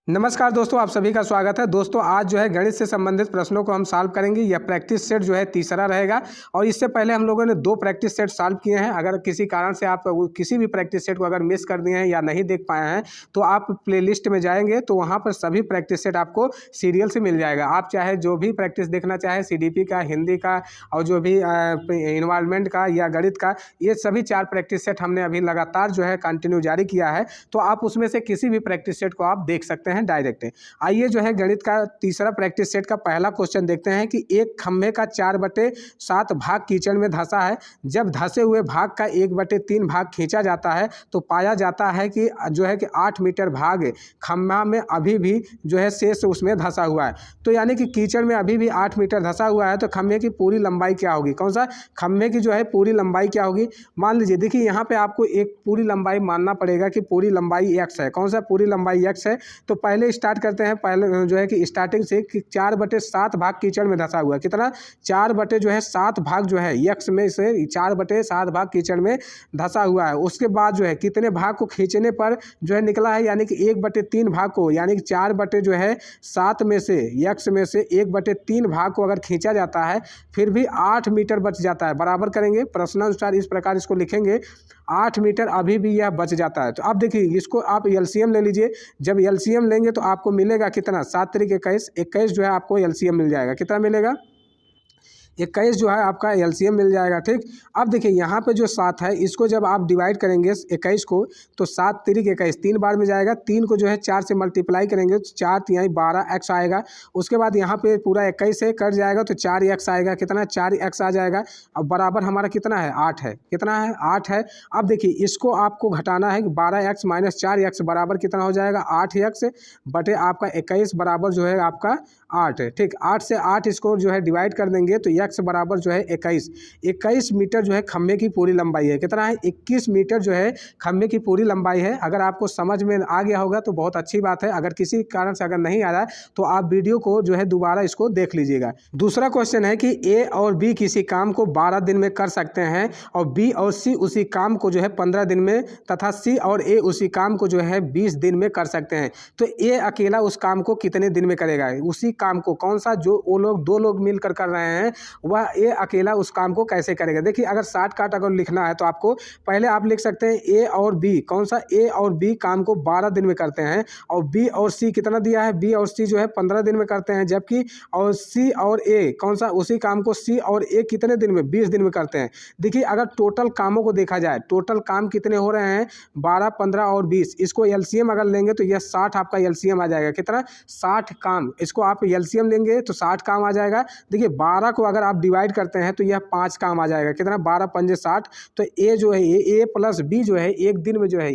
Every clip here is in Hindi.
नमस्कार दोस्तों, आप सभी का स्वागत है। दोस्तों आज जो है गणित से संबंधित प्रश्नों को हम सॉल्व करेंगे। यह प्रैक्टिस सेट जो है तीसरा रहेगा और इससे पहले हम लोगों ने 2 प्रैक्टिस सेट सॉल्व किए हैं। अगर किसी कारण से आप किसी भी प्रैक्टिस सेट को अगर मिस कर दिए हैं या नहीं देख पाए हैं तो आप प्लेलिस्ट में जाएंगे तो वहाँ पर सभी प्रैक्टिस सेट आपको सीरियल से मिल जाएगा। आप चाहे जो भी प्रैक्टिस देखना चाहे, CDP का, हिंदी का और जो भी इन्वायरमेंट का या गणित का, ये सभी 4 प्रैक्टिस सेट हमने अभी लगातार जो है कंटिन्यू जारी किया है। तो आप उसमें से किसी भी प्रैक्टिस सेट को आप देख सकते हैं डायरेक्ट। आइए जो है गणित का तीसरा प्रैक्टिस सेट का पहला क्वेश्चन देखते हैं कि एक खंभे का 4/7 भाग कीचड़ में धंसा है। जब धंसे हुए भाग का 1/3 भाग खींचा जाता है तो पाया जाता है कि 8 मीटर भाग खंभा में अभी भी जो है शेष उसमें धंसा हुआ है। तो यानी कि कीचड़ में अभी भी 8 मीटर धंसा हुआ है तो खंभे की पूरी लंबाई क्या होगी? कौन सा खंभे की जो है पूरी लंबाई क्या होगी? मान लीजिए, देखिए यहाँ पे आपको एक पूरी लंबाई मानना पड़ेगा कि पूरी लंबाई x है। कौन सा पूरी लंबाई x है? तो पहले स्टार्ट करते हैं। पहले जो है कि स्टार्टिंग से कि 4/7 भाग कीचड़ में धंसा हुआ है। कितना? 4/7 भाग जो है x में से 4/7 भाग कीचड़ में धंसा हुआ है। उसके बाद जो है कितने भाग को खींचने पर जो है निकला है, यानी कि 1/3 भाग को, यानी कि 4/7 में से x में से 1/3 भाग को अगर खींचा जाता है फिर भी 8 मीटर बच जाता है। बराबर करेंगे प्रश्नानुसार, इस प्रकार इसको लिखेंगे, 8 मीटर अभी भी यह बच जाता है। तो अब देखिए इसको आप एलसीएम ले लीजिए। जब एलसीएम लेंगे तो आपको मिलेगा कितना? 7 त्रिक 21, 21 जो है आपको एलसीएम मिल जाएगा। कितना मिलेगा? 21 जो है आपका एलसीएम मिल जाएगा। ठीक, अब देखिए यहाँ पे जो 7 है इसको जब आप डिवाइड करेंगे 21 को तो 7 त्रिक 21 3 बार में जाएगा। 3 को जो है 4 से मल्टीप्लाई करेंगे तो 4 तिहाई 12 x आएगा। उसके बाद यहाँ पे पूरा 21 से कट जाएगा तो 4x आएगा। कितना? 4x आ जाएगा। अब बराबर हमारा कितना है? 8 है। कितना है? 8 है। अब देखिए इसको आपको घटाना है कि 12x माइनस 4x बराबर कितना हो जाएगा? 8x बटे आपका 21 बराबर जो है आपका 8 है। ठीक, 8 से 8 इसको जो है डिवाइड कर देंगे तो x बराबर जो है 21 मीटर जो है खंभे की पूरी लंबाई है। कितना है? 21 मीटर जो है खंभे की पूरी लंबाई है। अगर आपको समझ में आ गया होगा तो बहुत अच्छी बात है। अगर किसी कारण से अगर नहीं आ रहा है तो आप वीडियो को जो है दोबारा इसको देख लीजिएगा। दूसरा क्वेश्चन है कि A और B किसी काम को 12 दिन में कर सकते हैं और B और C उसी काम को जो है 15 दिन में तथा C और A उसी काम को जो है 20 दिन में कर सकते हैं। तो A अकेला उस काम को कितने दिन में करेगा? उसी काम को, कौन सा? जो वो लोग 2 लोग मिलकर कर रहे हैं वह A अकेला उस काम को कैसे करेगा? देखिए अगर शॉर्टकट अगर लिखना है तो आपको पहले आप लिख सकते हैं A और B। कौन सा? A और B काम को 12 दिन में करते हैं और B और C कितना दिया है? B और C जो है 15 दिन में करते हैं, जबकि और C और A कौन सा? उसी काम को C और A कितने दिन में? 20 दिन में करते हैं। देखिए अगर टोटल कामों को देखा जाए, टोटल काम कितने हो रहे हैं? 12, 15 और 20। इसको एलसीएम अगर लेंगे तो यह 60 आपका एलसीएम आ जाएगा। कितना? 60 काम। इसको आप एलसीएम लेंगे तो 60 काम आ जाएगा। देखिए 12 को अगर आप डिवाइड करते हैं तो यह 5 काम आ जाएगा। कितना? 12 पंजे 60। तो A जो है A प्लस B जो है एक दिन में जो है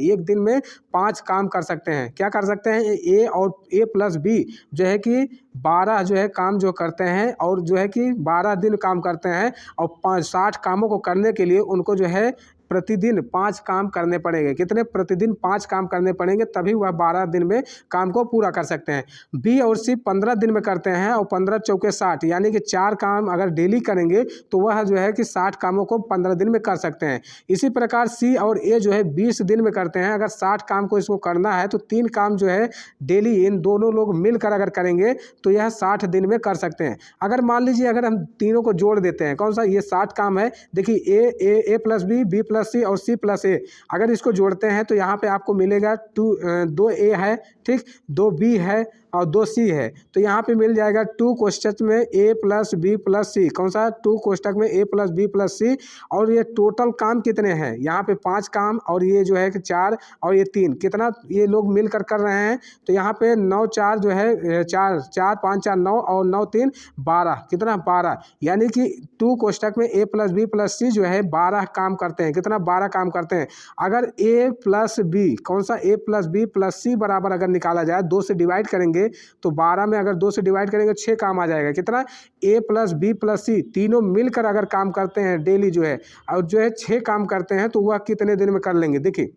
5 काम कर सकते हैं। क्या कर सकते हैं? A और A प्लस B जो है कि 12 जो है काम जो करते हैं और जो है कि 12 दिन काम करते हैं और 60 कामों को करने के लिए उनको जो है प्रतिदिन 5 काम करने पड़ेंगे। कितने? प्रतिदिन 5 काम करने पड़ेंगे, तभी वह 12 दिन में काम को पूरा कर सकते हैं। B और C 15 दिन में करते हैं और 15 चौके 60, यानी कि 4 काम अगर डेली करेंगे तो वह जो है कि 60 कामों को 15 दिन में कर सकते हैं। इसी प्रकार C और A जो है 20 दिन में करते हैं। अगर 60 काम को इसको करना है तो 3 काम जो है डेली इन दोनों लोग मिलकर अगर करेंगे तो यह 60 दिन में कर सकते हैं। अगर मान लीजिए अगर हम तीनों को जोड़ देते हैं, कौन सा? ये 60 काम है। देखिए A plus B plus C और C प्लस A, अगर इसको जोड़ते हैं तो यहाँ पे आपको मिलेगा 2 A है, ठीक, 2 B है और 2 C है। तो यहाँ पे मिल जाएगा 2 कोष्ठक में A plus B plus C। कौन सा? 2 कोष्ठक में A plus B plus C। और ये टोटल काम कितने हैं? यहाँ पे 5 काम और ये जो है कि 4 और ये 3। कितना ये लोग मिलकर कर रहे हैं? तो यहाँ पे 9 4 जो है 4 4 5 4 9 और 9 3 12। कितना? 12, यानी कि 2 कोष्ठक में A plus B plus C जो है 12 काम करते हैं। कितना? 12 काम करते हैं। अगर A प्लस B, कौन सा? A plus B plus C बराबर अगर निकाला जाए, 2 से डिवाइड करेंगे तो 12 में अगर 2 से डिवाइड करेंगे 6 काम आ जाएगा। कितना? A plus B plus C तीनों मिलकर अगर काम करते हैं डेली जो है और जो है 6 काम करते हैं तो वह कितने दिन में कर लेंगे? देखिए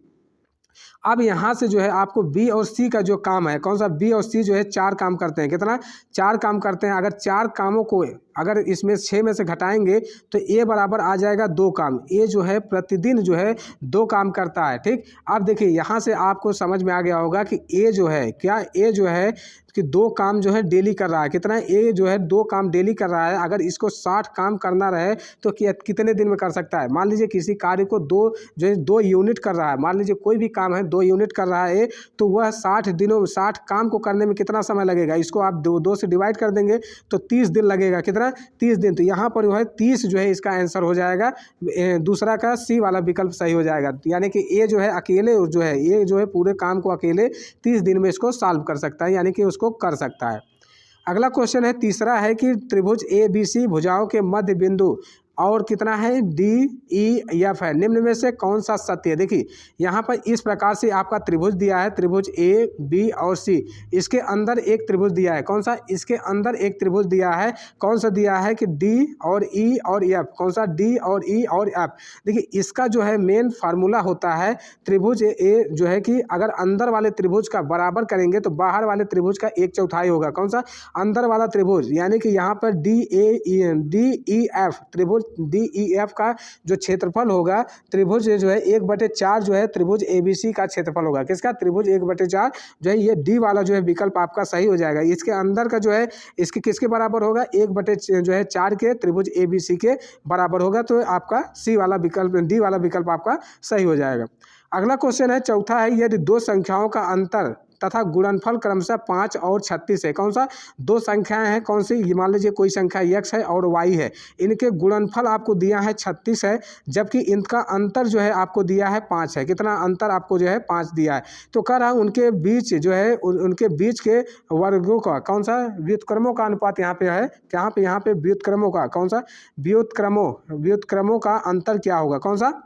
अब यहाँ से जो है आपको B और C का जो काम है, कौन सा? B और C जो है 4 काम करते हैं। कितना? 4 काम करते हैं। अगर 4 कामों को अगर इसमें 6 में से घटाएंगे तो ए बराबर आ जाएगा 2 काम। ए जो है प्रतिदिन जो है 2 काम करता है। ठीक, अब देखिए यहाँ से आपको समझ में आ गया होगा कि ए जो है क्या, ए जो है कि 2 काम जो है डेली कर रहा है। कितना? ए जो है 2 काम डेली कर रहा है। अगर इसको 60 काम करना रहे तो कितने दिन में कर सकता है? मान लीजिए किसी कार्य को 2 यूनिट कर रहा है, मान लीजिए कोई भी काम है 2 यूनिट कर रहा है, तो वह 60 दिनों 60 काम को करने में कितना समय लगेगा? इसको आप 2 से डिवाइड कर देंगे तो 30 दिन लगेगा। कितना? 30 दिन। तो यहाँ पर जो है 30 जो है इसका आंसर हो जाएगा। दूसरा का सी वाला विकल्प सही हो जाएगा। यानी कि ए जो है अकेले जो है, ए जो है पूरे काम को अकेले 30 दिन में इसको सॉल्व कर सकता है, यानी कि उसको कर सकता है। अगला क्वेश्चन है, तीसरा है कि त्रिभुज ABC भुजाओं के मध्य बिंदु और कितना है DEF है, निम्न में से कौन सा सत्य है? देखिए यहाँ पर इस प्रकार से आपका त्रिभुज दिया है, त्रिभुज A, B और C, इसके अंदर एक त्रिभुज दिया है। कौन सा? इसके अंदर एक त्रिभुज दिया है। कौन सा दिया है कि D और E और F। कौन सा? D और E और F। देखिए इसका जो है मेन फार्मूला होता है, त्रिभुज A जो है कि अगर अंदर वाले त्रिभुज का बराबर करेंगे तो बाहर वाले त्रिभुज का 1/4 होगा। कौन सा? अंदर वाला त्रिभुज, यानी कि यहाँ पर DEF त्रिभुज DEF का जो क्षेत्रफल होगा, त्रिभुज जो है 1/4 जो है त्रिभुज ABC का क्षेत्रफल होगा। किसका? त्रिभुज 1/4 जो है, ये डी वाला जो है विकल्प आपका सही हो जाएगा। इसके अंदर का जो है इसके किसके बराबर होगा? 1/4 के त्रिभुज ABC के बराबर होगा। तो आपका सी वाला विकल्प, डी वाला विकल्प आपका सही हो जाएगा। अगला क्वेश्चन है, चौथा है, यदि 2 संख्याओं का अंतर तथा गुणनफल क्रमशः 5 और 36 है। कौन सा? 2 संख्याएं हैं। कौन सी? मान लीजिए कोई संख्या x है और y है, इनके गुणनफल आपको दिया है 36 है, जबकि इनका अंतर जो है आपको दिया है 5 है। कितना अंतर आपको जो है 5 दिया है। तो कह रहा हूँ उनके बीच जो है, उनके बीच के वर्गों का कौन सा? व्युत्क्रमों का अनुपात यहाँ पे है। यहाँ पे व्युत्क्रमों का कौन सा? व्युत्क्रमों का अंतर क्या होगा? कौन सा?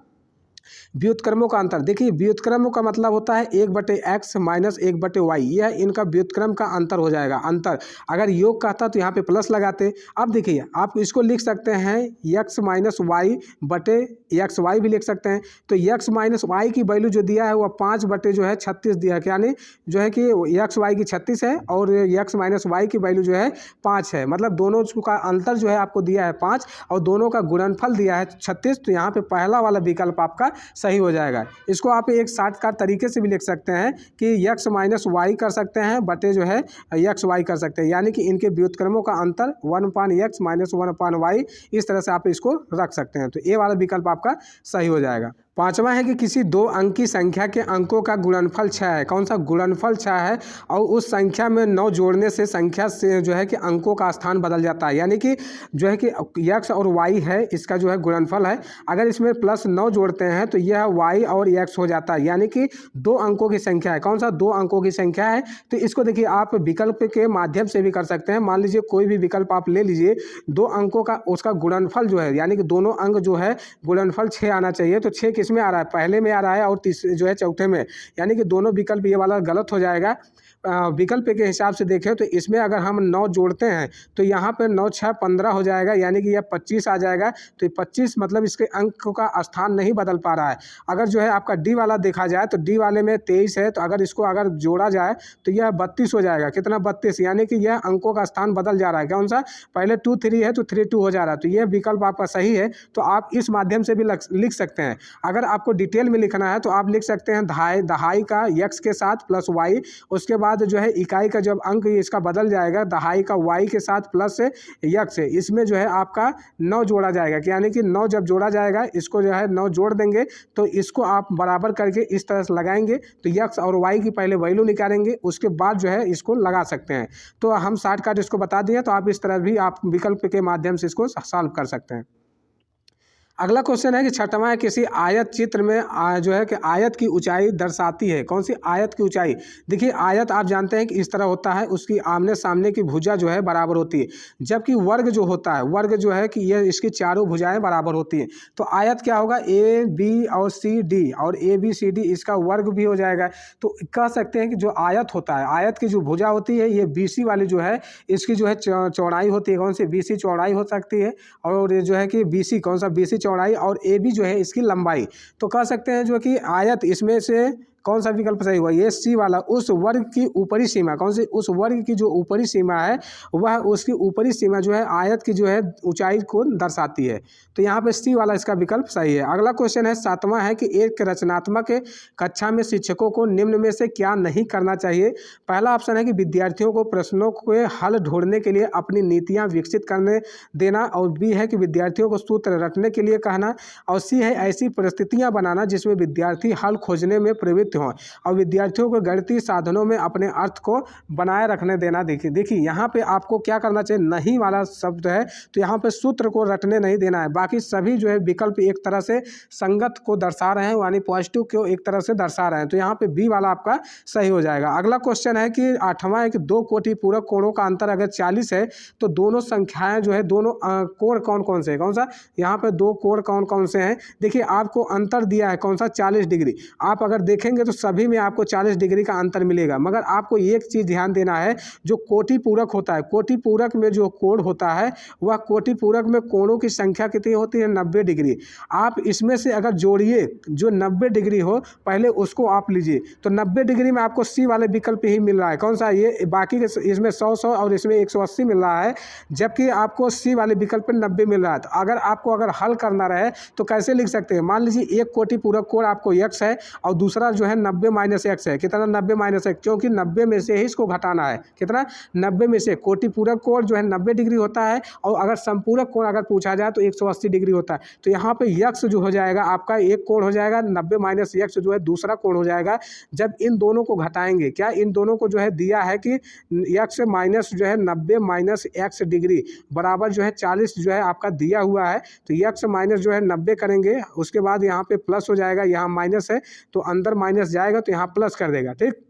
व्युत्क्रमों का अंतर। देखिए व्युत्क्रमों का मतलब होता है 1/x माइनस 1/y, यह इनका व्युत्क्रम का अंतर हो जाएगा। अंतर अगर योग कहता तो यहाँ पे प्लस लगाते। अब देखिए आप इसको लिख सकते हैं x माइनस वाई बटे XY भी लिख सकते हैं। तो x माइनस वाई की वैल्यू जो दिया है वह 5 बटे जो है 36 दिया है, यानी जो है कि XY की 36 है और x माइनस वाई की वैल्यू जो है 5 है। मतलब दोनों का अंतर जो है आपको दिया है 5 और दोनों का गुणनफल दिया है 36। तो यहाँ पे पहला वाला विकल्प आपका सही हो जाएगा। इसको आप एक शॉर्टकट तरीके से भी लिख सकते हैं कि x माइनस वाई कर सकते हैं बटे जो है XY कर सकते हैं, यानी कि इनके व्युत्क्रमों का अंतर 1/x माइनस 1/y, इस तरह से आप इसको रख सकते हैं। तो ये वाला विकल्प आपका सही हो जाएगा। पांचवा है कि किसी 2 अंकी संख्या के अंकों का गुणनफल 6 है। कौन सा? गुणनफल 6 है और उस संख्या में 9 जोड़ने से संख्या से जो है कि अंकों का स्थान बदल जाता है, यानी कि जो है कि x और y है, इसका जो है गुणनफल है। अगर इसमें +9 जोड़ते हैं तो यह y और x हो जाता है, यानी कि 2 अंकों की संख्या है। कौन सा? 2 अंकों की संख्या है। तो इसको देखिए आप विकल्प के माध्यम से भी कर सकते हैं। मान लीजिए कोई भी विकल्प आप ले लीजिए, 2 अंकों का उसका गुणनफल जो है, यानी कि दोनों अंक जो है गुणनफल 6 आना चाहिए। तो 6 किस में आ रहा है? पहले में आ रहा है और तीसरे जो है चौथे में, यानी कि दोनों विकल्प ये वाला गलत हो जाएगा। विकल्प के हिसाब से देखें तो इसमें अगर हम 9 जोड़ते हैं तो यहाँ पे 9 6 15 हो जाएगा, यानी कि यह 25 आ जाएगा। तो 25 मतलब इसके अंक का स्थान नहीं बदल पा रहा है। अगर जो है आपका डी वाला देखा जाए तो डी वाले में 23 है, तो अगर इसको अगर जोड़ा जाए तो यह 32 हो जाएगा। कितना? 32, यानी कि यह अंकों का स्थान बदल जा रहा है। कौन सा? पहले 2 3 है तो 3 2 हो जा रहा है। तो यह विकल्प आपका सही है। तो आप इस माध्यम से भी लिख सकते हैं। अगर आपको डिटेल में लिखना है तो आप लिख सकते हैं दहाई का x के साथ प्लस y, उसके बाद जो है इकाई का जब अंक इसका बदल जाएगा दहाई का y के साथ प्लस x है, इसमें जो है आपका 9 जोड़ा जाएगा, यानी कि 9 जब जोड़ा जाएगा इसको जो है 9 जोड़ देंगे तो इसको आप बराबर करके इस तरह से लगाएंगे तो x और y की पहले वैल्यू निकालेंगे, उसके बाद जो है इसको लगा सकते हैं। तो हम शॉर्टकट इसको बता दिए, तो आप इस तरह भी आप विकल्प के माध्यम से इसको सॉल्व कर सकते हैं। अगला क्वेश्चन है कि छठवां है, किसी आयत चित्र में जो है कि आयत की ऊंचाई दर्शाती है। कौन सी? आयत की ऊंचाई। देखिए आयत आप जानते हैं कि इस तरह होता है, उसकी आमने सामने की भुजा जो है बराबर होती है, जबकि वर्ग जो होता है, वर्ग जो है कि यह इसकी चारों भुजाएं बराबर होती हैं। तो आयत क्या होगा? A B और C D, और A B C D इसका वर्ग भी हो जाएगा। तो कह सकते हैं कि जो आयत होता है, आयत की जो भुजा होती है, ये BC वाली जो है इसकी जो है चौड़ाई होती है। कौन सी? BC चौड़ाई हो सकती है, और ये जो है कि BC कौन सा? BC चौड़ाई और AB जो है इसकी लंबाई। तो कह सकते हैं जो कि आयत इसमें से कौन सा विकल्प सही हुआ? ये सी वाला। उस वर्ग की ऊपरी सीमा, कौन सी? उस वर्ग की जो ऊपरी सीमा है वह, उसकी ऊपरी सीमा जो है आयत की जो है ऊंचाई को दर्शाती है। तो यहाँ पे सी वाला इसका विकल्प सही है। अगला क्वेश्चन है 7वां है कि एक रचनात्मक कक्षा में शिक्षकों को निम्न में से क्या नहीं करना चाहिए? पहला ऑप्शन है कि विद्यार्थियों को प्रश्नों के हल ढूंढने के लिए अपनी नीतियाँ विकसित करने देना, और बी है कि विद्यार्थियों को सूत्र रटने के लिए कहना, और सी है ऐसी परिस्थितियां बनाना जिसमें विद्यार्थी हल खोजने में प्रवृत्त हों, और विद्यार्थियों को गणितीय साधनों में अपने अर्थ को बनाए रखने देना। देखिए यहाँ पे आपको क्या करना चाहिए, नहीं वाला शब्द है तो यहाँ पे सूत्र को रटने नहीं देना है। बाकी सभी जो है विकल्प एक तरह से संगत को दर्शा रहे हैं, यानी पॉजिटिव को एक तरह से दर्शा रहे हैं, तो यहाँ पे बी वाला आपका सही हो जाएगा। अगला क्वेश्चन है कि 8वां है कि दो कोटि पूरक कोणों का अंतर अगर 40 है तो दोनों संख्याएं जो है, दोनों कोण कौन कौन से है? कौन सा? यहाँ पे दो कोण कौन कौन से हैं? देखिए आपको अंतर दिया है कौन सा? 40 डिग्री। आप अगर देखेंगे तो सभी में आपको 40 डिग्री का अंतर मिलेगा, मगर आपको एक चीज़ ध्यान देना है, जो कोटि पूरक होता है, कोटि पूरक में जो कोण होता है वह कोटि पूरक में कोणों की संख्या कितनी होती है? 90 डिग्री। आप इसमें से अगर जोड़िए जो 90 डिग्री हो, पहले उसको आप लीजिए, तो 90 डिग्री में आपको सी वाले विकल्प ही मिल रहा है। कौन सा? ये बाकी इसमें 100 और इसमें 180 मिल रहा है, जबकि आपको सी वाले विकल्प पर 90 मिल रहा है। तो अगर हल करना रहे तो कैसे लिख सकते हैं? मान लीजिए एक कोटि पूरक कोण आपको x है और दूसरा जो है 90 माइनस एक्स है। कितना? 90 माइनस एक्स, क्योंकि 90 में से ही इसको घटाना है। कितना? 90 में से। कोटि पूरक कोण जो है 90 डिग्री होता है, और अगर संपूरक कोण अगर पूछा जाए तो 180 डिग्री होता है। तो यहाँ पे x जो हो जाएगा आपका एक कोण हो जाएगा, 90 माइनस एक्स जो है दूसरा कोण हो जाएगा। जब इन दोनों को घटाएंगे, क्या इन दोनों को जो है दिया है कि x माइनस जो है 90 माइनस एक्स डिग्री बराबर जो है 40 जो है आपका दिया हुआ है, तो x माइनस जो है 90 करेंगे, उसके बाद यहाँ पे प्लस हो जाएगा, यहाँ माइनस है तो अंदर माइनस जाएगा तो यहाँ प्लस कर देगा, ठीक,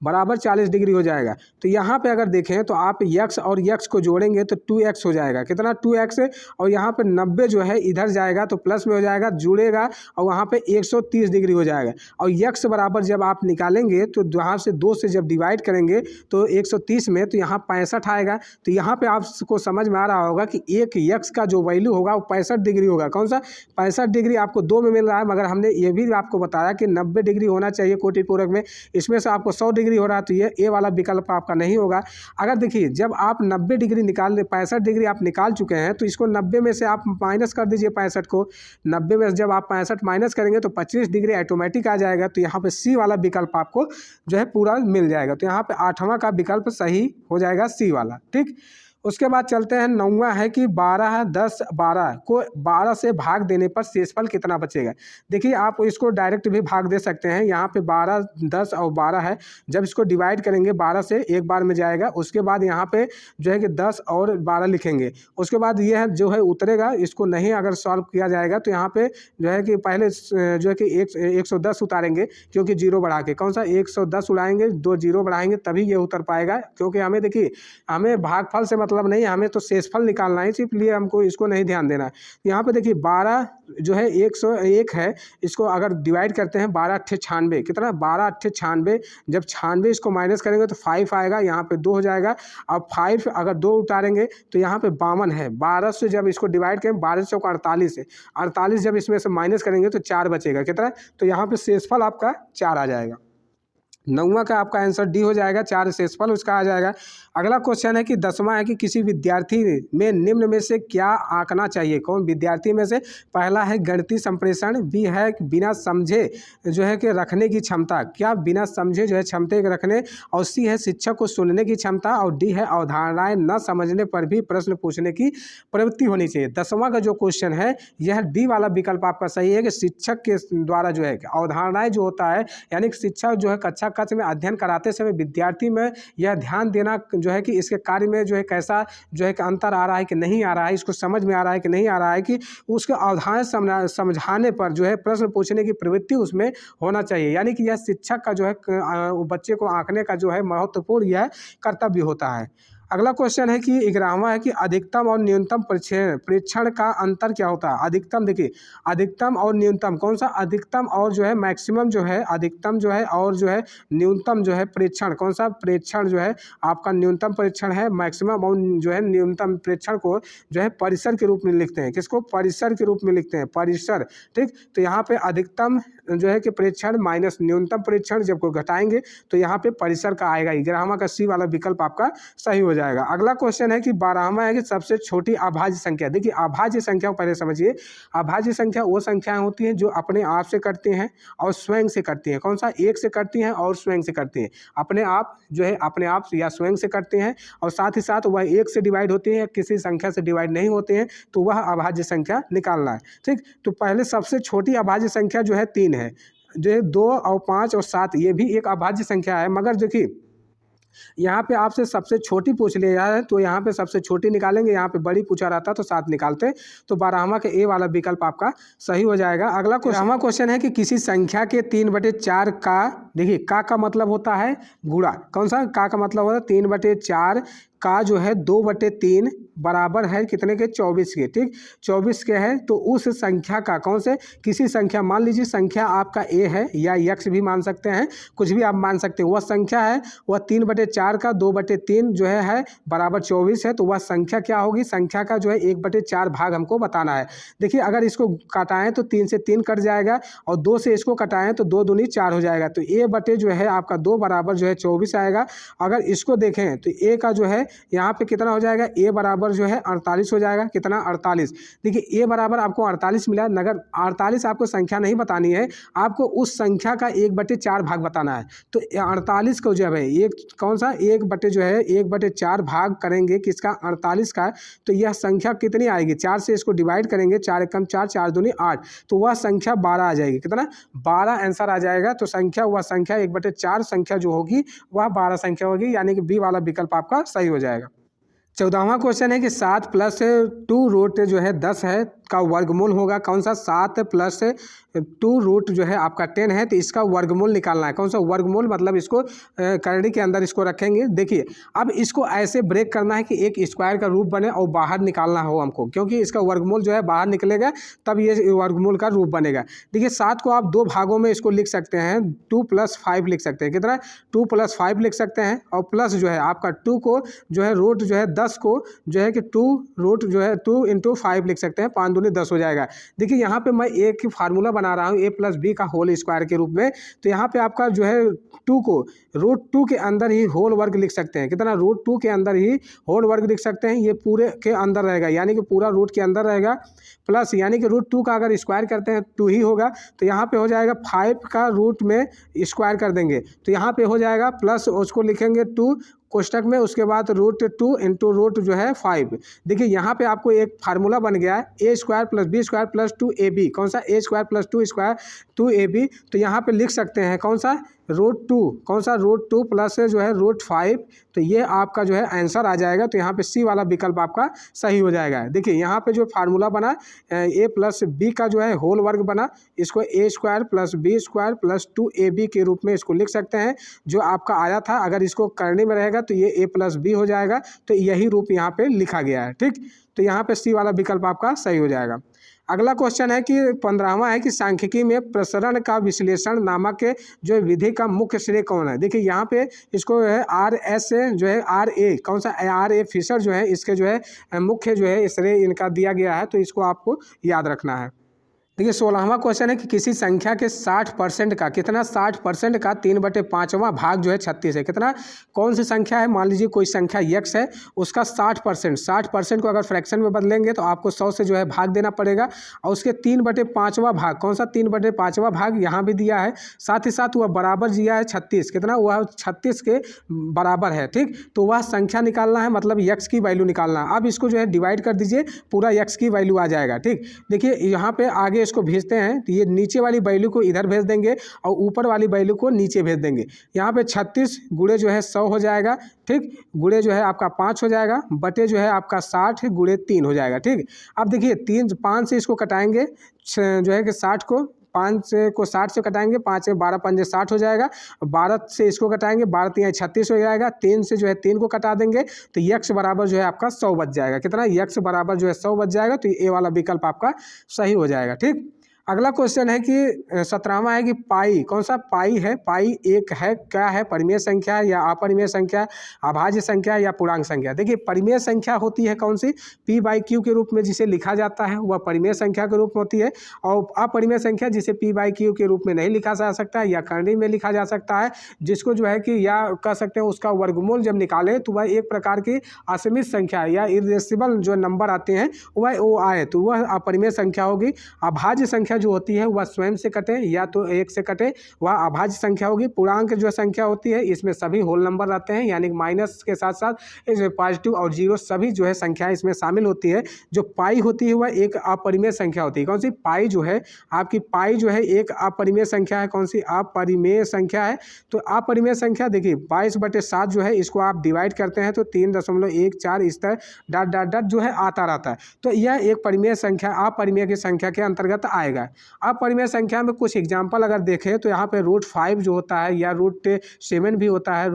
बराबर 40 डिग्री हो जाएगा। तो यहाँ पे अगर देखें तो आप x और x को जोड़ेंगे तो 2x हो जाएगा। कितना? 2x। और यहाँ पे 90 जो है इधर जाएगा तो प्लस में हो जाएगा, जुड़ेगा, और वहाँ पे 130 डिग्री हो जाएगा। और x बराबर जब आप निकालेंगे तो यहाँ से 2 से जब डिवाइड करेंगे तो 130 में तो यहाँ 65 आएगा। तो यहाँ पे आपको समझ में आ रहा होगा कि एक x का जो वैल्यू होगा वो 65 डिग्री होगा। कौन सा? 65 डिग्री आपको 2 में मिल रहा है, मगर हमने ये भी आपको बताया कि 90 डिग्री होना चाहिए कोटि पूरक में, इसमें से आपको 100 डिग्री हो रहा है, तो ये ए वाला विकल्प आपका नहीं होगा। अगर देखिए जब आप 90 डिग्री निकाल 65 डिग्री आप निकाल चुके हैं तो इसको 90 में से आप माइनस कर दीजिए 65 को। 90 में से जब आप 65 माइनस करेंगे तो 25 डिग्री ऑटोमेटिक आ जाएगा। तो यहाँ पे सी वाला विकल्प आपको जो है पूरा मिल जाएगा। तो यहाँ पे 8वां का विकल्प सही हो जाएगा, सी वाला, ठीक। उसके बाद चलते हैं 9वां है कि 12, 10, 12 को 12 से भाग देने पर शेषफल कितना बचेगा? देखिए आप इसको डायरेक्ट भी भाग दे सकते हैं। यहाँ पे 12, 10 और 12 है, जब इसको डिवाइड करेंगे 12 से एक बार में जाएगा, उसके बाद यहाँ पे जो है कि 10 और 12 लिखेंगे, उसके बाद ये है जो है उतरेगा। इसको नहीं अगर सॉल्व किया जाएगा तो यहाँ पे जो है कि पहले जो है कि 110 उतारेंगे, क्योंकि जीरो बढ़ा के, कौन सा? 110 उड़ाएंगे, 2 जीरो बढ़ाएंगे तभी ये उतर पाएगा। क्योंकि हमें देखिए हमें भागफल से मतलब नहीं, हमें तो शेषफल निकालना है, इसलिए हमको इसको नहीं ध्यान देना है। यहाँ पे देखिए 12 जो है 101 है, इसको अगर डिवाइड करते हैं 12 अट्ठे 96, कितना? 12 अट्ठे 96, जब 96 इसको माइनस करेंगे तो 5 आएगा, यहाँ पे 2 हो जाएगा। अब 5 अगर 2 उतारेंगे तो यहाँ पे 52 है। 12 से जब इसको डिवाइड करें 12 से 48 है, 48 जब इसमें से माइनस करेंगे तो 4 बचेगा। कितना? तो यहाँ पे शेषफल आपका 4 आ जाएगा। 9वां का आपका आंसर डी हो जाएगा, 4 शेषफल उसका आ जाएगा। अगला क्वेश्चन है कि 10वां है कि किसी विद्यार्थी में निम्न में से क्या आंकना चाहिए? कौन विद्यार्थी में से? पहला है गणितीय संप्रेषण, बी है बिना समझे जो है कि रखने की क्षमता, क्या बिना समझे जो है क्षमता रखने, और सी है शिक्षक को सुनने की क्षमता, और डी है अवधारणाएं न समझने पर भी प्रश्न पूछने की प्रवृत्ति होनी चाहिए। 10वां का जो क्वेश्चन है यह डी वाला विकल्प आपका सही है कि शिक्षक के द्वारा जो है अवधारणाएं जो होता है, यानी कि शिक्षक जो है कक्षा कक्ष में अध्ययन कराते समय विद्यार्थी में यह ध्यान देना जो है कि इसके कार्य में जो है कैसा जो है कि अंतर आ रहा है कि नहीं आ रहा है, इसको समझ में आ रहा है कि नहीं आ रहा है, कि उसके अवधारणा समझाने पर जो है प्रश्न पूछने की प्रवृत्ति उसमें होना चाहिए। यानी कि यह शिक्षक का जो है बच्चे को आंकने का जो है महत्वपूर्ण यह कर्तव्य होता है। अगला क्वेश्चन है कि 11वां है कि अधिकतम और न्यूनतम प्रेक्षण का अंतर क्या होता है? अधिकतम, देखिए अधिकतम और न्यूनतम, कौन सा? अधिकतम और जो है मैक्सिमम जो है, अधिकतम जो है और जो है न्यूनतम जो है प्रेक्षण, कौन सा? प्रेक्षण जो है आपका न्यूनतम प्रेक्षण है, मैक्सिमम और जो है न्यूनतम प्रेक्षण को जो है परिसर के रूप में लिखते हैं। किसको? परिसर के रूप में लिखते हैं, परिसर, ठीक। तो यहाँ पे अधिकतम जो है कि प्रेक्षण माइनस न्यूनतम प्रेक्षण जब को घटाएंगे तो यहाँ पे परिसर का आएगा। 11वां का सी वाला विकल्प आपका सही हो जाएगा। अगला क्वेश्चन है कि 12वां है कि सबसे छोटी अभाज्य संख्या। देखिए अभाज्य संख्या को पहले समझिए। अभाज्य संख्या वो संख्याएं होती हैं जो अपने आप से करती हैं और स्वयं से करती हैं। कौन सा? एक से करती हैं और स्वयं से करती हैं। अपने आप जो है अपने आप या स्वयं से करते हैं और साथ ही साथ वह एक से डिवाइड होती है, किसी संख्या से डिवाइड नहीं होते हैं, तो वह अभाज्य संख्या निकालना है। ठीक, तो पहले सबसे छोटी अभाज्य संख्या जो है 3 है। जो है 2 और 5 और 7 ये भी एक अभाज्य संख्या है, मगर देखिए यहाँ पे आपसे सबसे छोटी पूछ लिया है तो यहाँ पे सबसे छोटी निकालेंगे, यहाँ पे बड़ी पूछा रहता तो 7 निकालते। तो 12वां के ए वाला विकल्प आपका सही हो जाएगा। अगला क्वेश्चन है कि किसी संख्या के 3/4 का, देखिए का मतलब होता है गुणा। कौन सा? का मतलब होता है 3/4 का जो है 2/3 बराबर है कितने के? 24 के। ठीक, 24 के है तो उस संख्या का, कौन से? किसी संख्या, मान लीजिए संख्या आपका ए है या यक्स भी मान सकते हैं, कुछ भी आप मान सकते हैं। वह संख्या है वह 3/4 का 2/3 जो है बराबर 24 है। तो वह संख्या क्या होगी? संख्या का जो है 1/4 भाग हमको बताना है। देखिए अगर इसको काटाएं तो 3 से 3 कट जाएगा और 2 से इसको कटाएं तो 2 दूनी 4 हो जाएगा। तो ए बटे जो है आपका 2 बराबर जो है 24 आएगा। अगर इसको देखें तो ए का जो है यहाँ पे कितना हो जाएगा? ए बराबर जो है 48 हो जाएगा। कितना? 48। देखिए ए बराबर आपको 48 मिला, मगर 48 आपको संख्या नहीं बतानी है, आपको उस संख्या का 1/4 भाग बताना है। तो 48 को जो है एक, कौन सा? 1/4 भाग करेंगे किसका? 48 का। तो यह संख्या कितनी आएगी? 4 से इसको डिवाइड करेंगे, 4 एकम 4, 4 दूनी 8, तो वह संख्या 12 आ जाएगी। कितना? 12 आंसर आ जाएगा। तो संख्या, वह संख्या 1/4 संख्या जो होगी वह 12 संख्या होगी, यानी कि बी वाला विकल्प आपका सही हो जाएगा। 14वां क्वेश्चन है कि 7 + 2 रूट जो है 10 है का वर्गमूल होगा। कौन सा? 7 + 2 रूट जो है आपका 10 है, तो इसका वर्गमूल निकालना है। कौन सा वर्गमूल? मतलब इसको करनी के अंदर इसको रखेंगे। देखिए अब इसको ऐसे ब्रेक करना है कि एक स्क्वायर का रूप बने और बाहर निकालना हो हमको, क्योंकि इसका वर्गमूल जो है बाहर निकलेगा तब ये वर्गमूल का रूप बनेगा। देखिए 7 को आप 2 भागों में इसको लिख सकते हैं, 2 + 5 लिख सकते हैं। कितना? 2 + 5 लिख सकते हैं। और प्लस जो है आपका 2 को जो है रूट जो है 10 को जो है कि 2 रूट जो है 2 × 5 लिख सकते हैं। 5 दूनी 10 हो जाएगा। देखिए यहाँ पे मैं एक फार्मूला बना रहा हूँ a + b का होल स्क्वायर के रूप में। तो यहाँ पे आपका जो है 2 को √2 के अंदर ही होल वर्ग लिख सकते हैं। कितना? √2 के अंदर ही होल वर्ग लिख सकते हैं। ये पूरे के अंदर रहेगा, यानी कि पूरा रूट के अंदर रहेगा। प्लस यानी कि √2 का अगर स्क्वायर करते हैं 2 ही होगा। तो यहाँ पे हो जाएगा 5 का रूट में स्क्वायर कर देंगे तो यहाँ पे हो जाएगा प्लस, उसको लिखेंगे 2 कोष्टक में, उसके बाद √2 × रूट जो है 5। देखिए यहाँ पे आपको एक फार्मूला बन गया है a² + b² + 2ab। कौन सा? a² + 2² 2ab। तो यहाँ पे लिख सकते हैं कौन सा? √2। कौन सा? √2 प्लस जो है √5। तो ये आपका जो है आंसर आ जाएगा। तो यहाँ पे सी वाला विकल्प आपका सही हो जाएगा। देखिए यहाँ पे जो फार्मूला बना a + b का जो है होल वर्ग बना, इसको a² + b² + 2ab के रूप में इसको लिख सकते हैं, जो आपका आया था। अगर इसको करने में रहेगा तो ये a + b हो जाएगा। तो यही रूप यहाँ पे लिखा गया है। ठीक, तो यहाँ पे सी वाला विकल्प आपका सही हो जाएगा। अगला क्वेश्चन है कि 15वां है कि सांख्यिकी में प्रसरण का विश्लेषण नामक जो विधि का मुख्य श्रेय कौन है? देखिए यहाँ पे इसको है RS जो है RA, कौन सा? RA फिशर जो है इसके जो है मुख्य जो है श्रेय इनका दिया गया है। तो इसको आपको याद रखना है। देखिए 16वां क्वेश्चन है कि किसी संख्या के 60% का, कितना? 60% का 3/5वां भाग जो है 36 है। कितना? कौन सी संख्या है? मान लीजिए कोई संख्या x है, उसका 60% को अगर फ्रैक्शन में बदलेंगे तो आपको 100 से जो है भाग देना पड़ेगा। और उसके 3/5वां भाग, कौन सा? 3/5वां भाग यहाँ भी दिया है। साथ ही साथ वह बराबर दिया है 36। कितना? वह 36 के बराबर है। ठीक, तो वह संख्या निकालना है, मतलब x की वैल्यू निकालना है। अब इसको जो है डिवाइड कर दीजिए, पूरा x की वैल्यू आ जाएगा। ठीक, देखिए यहाँ पे आगे इसको भेजते हैं तो ये नीचे वाली वैल्यू को इधर भेज देंगे और ऊपर वाली वैल्यू को नीचे भेज देंगे। यहाँ पे 36 गुणे जो है 100 हो जाएगा। ठीक, गुणे जो है आपका 5 हो जाएगा, बटे जो है आपका 60 गुणे 3 हो जाएगा। ठीक, अब देखिए 5 से इसको कटाएंगे जो है कि 60 को 5 को 60 से कटाएंगे, 5 से 12 पंजे 60 हो जाएगा। 12 से इसको कटाएंगे, 12 3 36 हो जाएगा। 3 से जो है 3 को कटा देंगे तो x बराबर जो है आपका 100 बच जाएगा। कितना? x बराबर जो है 100 बच जाएगा। तो ए वाला विकल्प आपका सही हो जाएगा। ठीक, अगला क्वेश्चन है कि 17वां है कि पाई, कौन सा पाई है? पाई एक है, क्या है? परिमेय संख्या या अपरिमेय संख्या, अभाज्य संख्या या पूर्णांक संख्या? देखिए परिमेय संख्या होती है कौन सी? p/q के रूप में जिसे लिखा जाता है वह परिमेय संख्या के रूप में होती है, और अपरिमेय संख्या जिसे p/q के रूप में नहीं लिखा जा सकता या कर्णीय में लिखा जा सकता है, जिसको जो है कि या कह सकते हैं उसका वर्गमूल जब निकाले तो वह एक प्रकार की असीमित संख्या या इरेसिबल जो नंबर आते हैं वह वो आए तो वह अपरिमेय संख्या होगी। अभाज्य संख्या जो होती है वह स्वयं से कटे या तो एक से कटे, वह अभाज्य संख्या होगी। पूर्णांक जो संख्या होती है इसमें सभी होल नंबर रहते हैं, यानी माइनस के साथ साथ इसमें पॉजिटिव और जीरो सभी जो है संख्याएं इसमें शामिल होती है। जो पाई होती है वह एक अपरिमेय संख्या होती है। कौन सी? पाई जो है आपकी, पाई जो है एक अपरिमेय संख्या है। कौन सी? अपरिमेय संख्या है। तो अपरिमेय संख्या देखिए 22/7 जो है इसको आप डिवाइड करते हैं तो 3.14 इस तरह डॉट डॉट डॉट जो है आता रहता है। तो यह एक परिमेय संख्या अपरिमेय की संख्या के अंतर्गत आएगा। अपरिमेय संख्या में कुछ एग्जाम्पल अगर देखें तो यहाँ पे √5 जो होता है या √7 भी होता है,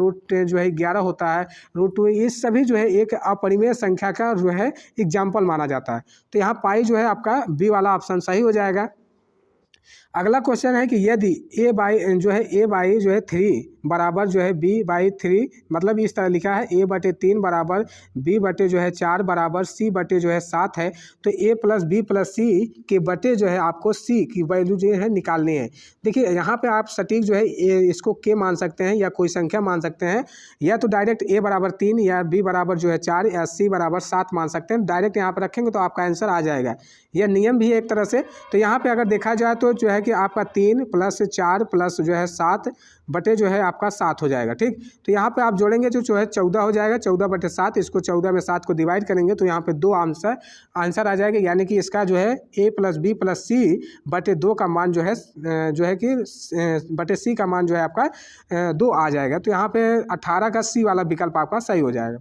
जो है 11 होता है, √2, ये सभी जो है एक अपरिमेय संख्या का जो है एग्जाम्पल माना जाता है। तो यहाँ पाई जो है आपका बी वाला ऑप्शन सही हो जाएगा। अगला क्वेश्चन है कि यदि a/3 बराबर जो है b/3, मतलब इस तरह लिखा है a/3 बराबर b/4 बराबर c/7 है, तो a + b + c के बटे जो है आपको c की वैल्यू जो है निकालनी है। देखिए यहाँ पे आप सटीक जो है इसको k मान सकते हैं या कोई संख्या मान सकते हैं, या तो डायरेक्ट a बराबर 3 या b बराबर जो है 4 या c बराबर 7 मान सकते हैं। डायरेक्ट यहाँ पर रखेंगे तो आपका आंसर आ जाएगा। यह नियम भी है एक तरह से। तो यहाँ पे अगर देखा जाए तो जो है कि आपका 3 + 4 + जो है 7 बटे जो है आपका 7 हो जाएगा। ठीक, तो यहाँ पे आप जोड़ेंगे तो जो है 14 हो जाएगा। 14/7 इसको 14 में 7 को डिवाइड करेंगे तो यहाँ पे 2 आंसर आ जाएगा, यानी कि इसका जो है a + b + c बटे 2 का मान जो है कि बटे c का मान जो है आपका 2 आ जाएगा। तो यहाँ पे 18 का c वाला विकल्प आपका सही हो जाएगा।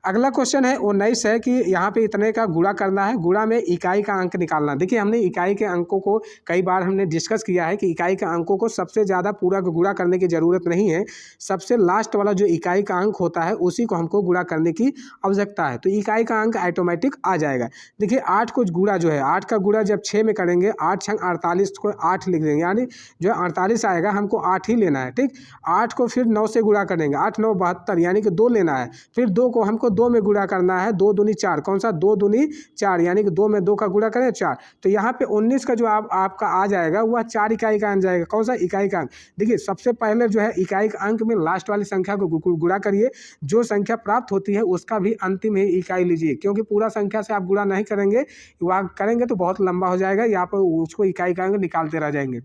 अगला क्वेश्चन है 19 है कि यहाँ पे इतने का गुणा करना है, गुणा में इकाई का अंक निकालना। देखिए हमने इकाई के अंकों को कई बार हमने डिस्कस किया है कि इकाई के अंकों को सबसे ज़्यादा पूरा गुणा करने की ज़रूरत नहीं है, सबसे लास्ट वाला जो इकाई का अंक होता है उसी को हमको गुणा करने की आवश्यकता है। तो इकाई का अंक ऑटोमेटिक आ जाएगा। देखिए 8 को गुणा जो है 8 का गुणा जब 6 में करेंगे, 8 × 48 को 8 लिख देंगे, यानी जो 48 आएगा हमको 8 ही लेना है। ठीक, 8 को फिर 9 से गुणा करेंगे, 8 × 9 = 72, यानी कि 2 लेना है। फिर 2 को हमको 2 में गुणा करना है, 2 दूनी 4, कौन सा? 2 दूनी 4, यानी कि 2 में 2 का गुणा करें 4। तो यहाँ पे 19 का जो आपका आ जाएगा वह 4 इकाई का आ जाएगा। कौन सा? इकाई का अंक। देखिए सबसे पहले जो है इकाई का अंक में लास्ट वाली संख्या को गुणा करिए, जो संख्या प्राप्त होती है उसका भी अंतिम ही इकाई लीजिए, क्योंकि पूरा संख्या से आप गुणा नहीं करेंगे, वह करेंगे तो बहुत लंबा हो जाएगा, यहाँ पर उसको इकाई का अंक निकालते रह जाएंगे।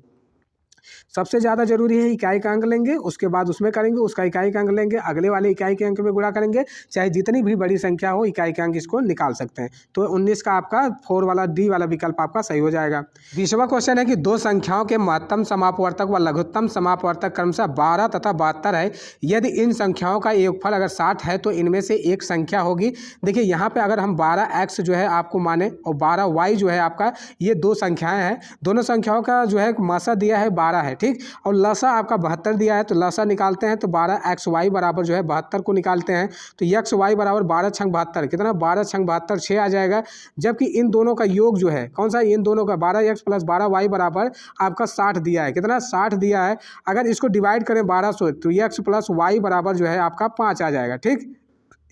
सबसे ज़्यादा जरूरी है इकाई का अंक लेंगे, उसके बाद उसमें करेंगे, उसका इकाई का अंक लेंगे, अगले वाले इकाई के अंक में गुणा करेंगे, चाहे जितनी भी बड़ी संख्या हो इकाई का अंक इसको निकाल सकते हैं। तो 19 का आपका 4 वाला डी वाला विकल्प आपका सही हो जाएगा। 20वां क्वेश्चन है कि दो संख्याओं के महत्तम समापवर्तक व लघुत्तम समापवर्तक क्रमशः 12 तथा 72 है। यदि इन संख्याओं का योगफल अगर 60 है तो इनमें से एक संख्या होगी। देखिए यहाँ पे अगर हम 12x जो है आपको माने और 12y जो है आपका, ये दो संख्याएं हैं, दोनों संख्याओं का जो है मासा दिया है 12 है। ठीक, और लसा आपका 72 दिया है, तो लसा निकालते हैं तो 12xy बराबर जो है 72 को निकालते हैं, तो xy बराबर 12 × 72 कितना? 12 × 72 6 आ जाएगा। जबकि इन दोनों का योग जो है कौन सा? इन दोनों का 12x + 12y बराबर आपका 60 दिया है। कितना? 60 दिया है। अगर इसको डिवाइड करें 12 से तो x + y बराबर जो है आपका 5 आ जाएगा। ठीक,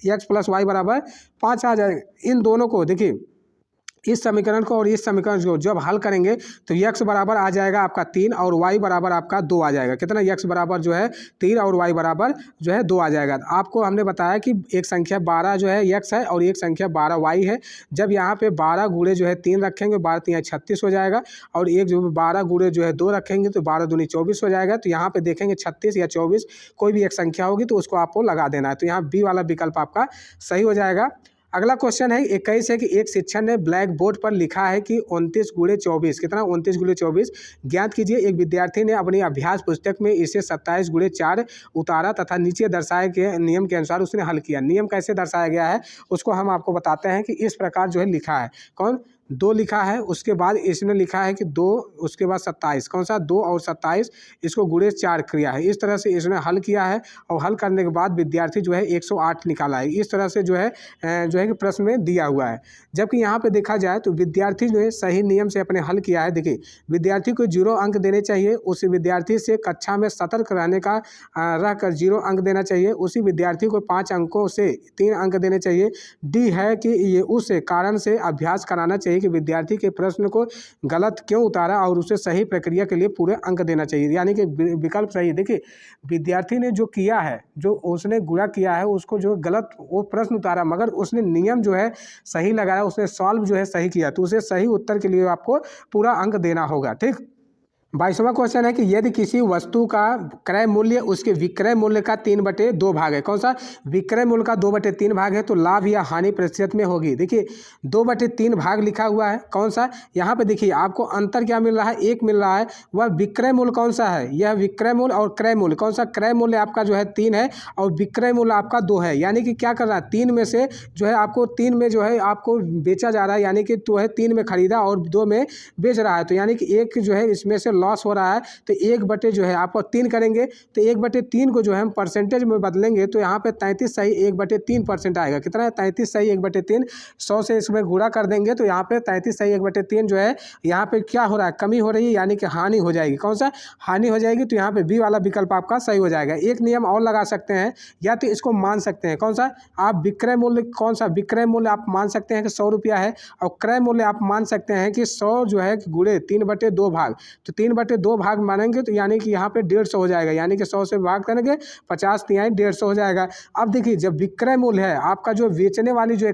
x + y बराबर 5 आ जाएगा। इन दोनों को देखिए, इस समीकरण को और इस समीकरण को जब हल करेंगे तो x बराबर आ जाएगा आपका 3 और y बराबर आपका 2 आ जाएगा। कितना? x बराबर जो है 3 और y बराबर जो है 2 आ जाएगा। आपको हमने बताया कि एक संख्या 12 जो है x है और एक संख्या 12y है। जब यहाँ पे 12 गुणे जो है 3 रखेंगे, 12 × 3 = 36 हो जाएगा, और एक जो 12 गुणे जो है 2 रखेंगे तो 12 दूनी 24 हो जाएगा। तो यहाँ पे देखेंगे 36 या 24 कोई भी एक संख्या होगी तो उसको आपको लगा देना है। तो यहाँ बी वाला विकल्प आपका सही हो जाएगा। अगला क्वेश्चन है 21 है कि एक शिक्षक ने ब्लैक बोर्ड पर लिखा है कि 29 × 24 कितना? 29 × 24 ज्ञात कीजिए। एक विद्यार्थी ने अपनी अभ्यास पुस्तक में इसे 27 × 4 उतारा तथा नीचे दर्शाए गए नियम के अनुसार उसने हल किया। नियम कैसे दर्शाया गया है उसको हम आपको बताते हैं कि इस प्रकार जो है लिखा है। कौन? 2 लिखा है, उसके बाद इसने लिखा है कि 2, उसके बाद 27, कौन सा 2 और 27 इसको गुणे 4 किया है। इस तरह से इसने हल किया है और हल करने के बाद विद्यार्थी जो है 108 निकाला है। इस तरह से जो है कि प्रश्न में दिया हुआ है। जबकि यहाँ पे देखा जाए तो विद्यार्थी जो है सही नियम से अपने हल किया है। देखिए, विद्यार्थी को 0 अंक देने चाहिए, उस विद्यार्थी से कक्षा में सतर्क रहने का रहकर 0 अंक देना चाहिए, उसी विद्यार्थी को 5 अंकों से 3 अंक देने चाहिए। डी है कि ये उस कारण से अभ्यास कराना चाहिए कि विद्यार्थी के प्रश्न को गलत क्यों उतारा और उसे सही प्रक्रिया के लिए पूरे अंक देना चाहिए, यानी कि विकल्प सही। देखिए, विद्यार्थी ने जो किया है, जो उसने गुणा किया है, उसको जो गलत वो प्रश्न उतारा, मगर उसने नियम जो है सही लगाया, उसने सॉल्व जो है सही किया, तो उसे सही उत्तर के लिए आपको पूरा अंक देना होगा। ठीक, 22वां क्वेश्चन है कि यदि किसी वस्तु का क्रय मूल्य उसके विक्रय मूल्य का 3/2 भाग है, कौन सा विक्रय मूल्य का 2/3 भाग है, तो लाभ या हानि प्रतिशत में होगी। देखिए, 2/3 भाग लिखा हुआ है, कौन सा, यहाँ पे देखिए आपको अंतर क्या मिल रहा है, 1 मिल रहा है। वह विक्रय मूल्य कौन सा है, यह विक्रय मूल्य और क्रय मूल्य, कौन सा क्रय मूल्य आपका जो है 3 है और विक्रय मूल्य आपका 2 है, यानी कि क्या कर रहा है, 3 में से जो है आपको 3 में जो है आपको बेचा जा रहा है, यानी कि तो है 3 में खरीदा और 2 में बेच रहा है, तो यानी कि एक जो है इसमें से लॉस हो रहा है, तो 1/, जो है आपको 3 करेंगे तो 1/3 को जो है हम परसेंटेज में बदलेंगे तो यहाँ पे 33 सही 1/3% आएगा। कितना है, 33 सही 1/3, 100 से इसमें गुणा कर देंगे तो यहाँ पे 33 सही 1/3 जो है यहाँ पे क्या हो रहा है, कमी हो रही है, यानी कि हानि हो जाएगी। कौन सा हानि हो जाएगी, तो यहाँ पे बी वाला विकल्प आपका सही हो जाएगा। एक नियम और लगा सकते हैं, या तो इसको मान सकते हैं, कौन सा, आप विक्रय मूल्य, कौन सा विक्रय मूल्य आप मान सकते हैं कि 100 रुपया है, और क्रय मूल्य आप मान सकते हैं कि 100 जो है गुणे 3/2 भाग, तो 3/2 भाग मानेंगे तो यानी कि यहाँ पे 150 हो जाएगा, यानी कि 100 से भाग करेंगे 50 तिहाई 150 हो जाएगा। अब देखिए, जब विक्रय मूल्य है आपका, जो बेचने वाली जो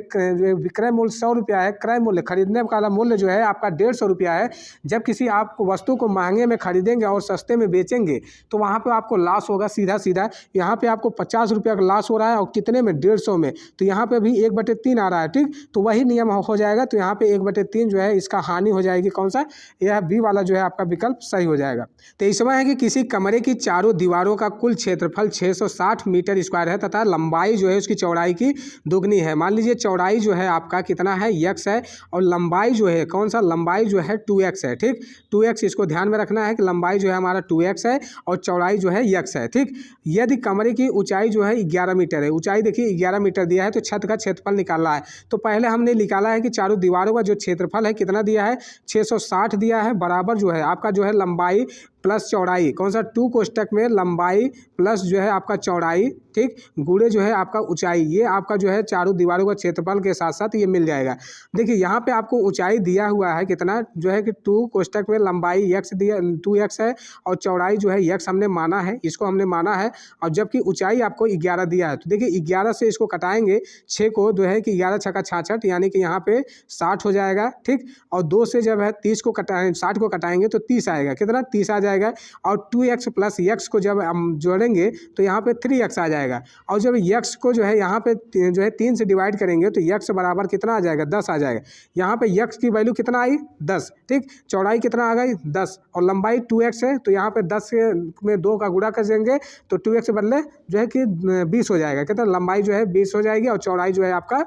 विक्रय मूल्य 100 रुपया है, क्रय मूल्य खरीदने वाला मूल्य जो है आपका 150 रुपया है। जब किसी आप वस्तु को महंगे में खरीदेंगे और सस्ते में बेचेंगे तो वहाँ पर आपको लॉस होगा, सीधा सीधा यहाँ पे आपको 50 रुपया का लॉस हो रहा है और कितने में, 150 में, तो यहाँ पे भी 1/3 आ रहा है। ठीक, तो वही नियम हो जाएगा, तो यहाँ पे 1/3 जो है इसका हानि हो जाएगी। कौन सा, यह बी वाला जो है आपका विकल्प सही हो जाएगा। 23वां है कि किसी कमरे की चारों दीवारों का कुल क्षेत्रफल 660 मीटर स्क्वायर है तथा लंबाई जो है उसकी चौड़ाई की दुगनी है। मान लीजिए चौड़ाई जो है आपका कितना है, x है, और लंबाई जो है, कौन सा, लंबाई जो है 2x है। ठीक, 2x इसको ध्यान में रखना है कि लंबाई जो है हमारा 2x है और चौड़ाई जो है x है। ठीक, यदि कमरे की ऊंचाई जो है 11 मीटर है, ऊंचाई देखिए 11 मीटर दिया है, तो छत का क्षेत्रफल निकालना है। तो पहले हमने निकाला है कि चारों दीवारों का जो क्षेत्रफल है कितना दिया है, 660 दिया है, बराबर जो है आपका जो है लंबाई प्लस चौड़ाई, कौन सा, 2 कोष्टक में लंबाई प्लस जो है आपका चौड़ाई, ठीक, गुणे जो है आपका ऊंचाई, ये आपका जो है चारों दीवारों का क्षेत्रफल के साथ साथ ये मिल जाएगा। देखिए, यहाँ पे आपको ऊंचाई दिया हुआ है कितना, जो है कि 2 कोष्टक में लंबाई x दिया 2x है और चौड़ाई जो है x हमने माना है, इसको हमने माना है, और जबकि ऊंचाई आपको 11 दिया है। तो देखिए 11 से इसको कटाएंगे, 6 को जो है कि 11 छक्का 66, यानी कि यहाँ पे 60 हो जाएगा। ठीक, और 2 से जब है 30 को कटाएं, 60 को कटाएंगे तो 30 आएगा, कितना, 30 आ जाएगा, और 2x प्लस x को जब हम जोड़ेंगे तो यहाँ पे 3x आ जाएगा, और जब x को जो है यहाँ पे जो है 3 से डिवाइड करेंगे तो x बराबर कितना आ जाएगा, 10 आ जाएगा। यहाँ पे x की वैल्यू कितना आई, 10। ठीक, चौड़ाई कितना आ गई, 10, और लंबाई 2x है, तो यहाँ पे 10 में 2 का गुणा कर देंगे तो 2x के बदले जो है कि 20 हो जाएगा, कितना, लंबाई जो है 20 हो जाएगी और चौड़ाई जो है आपका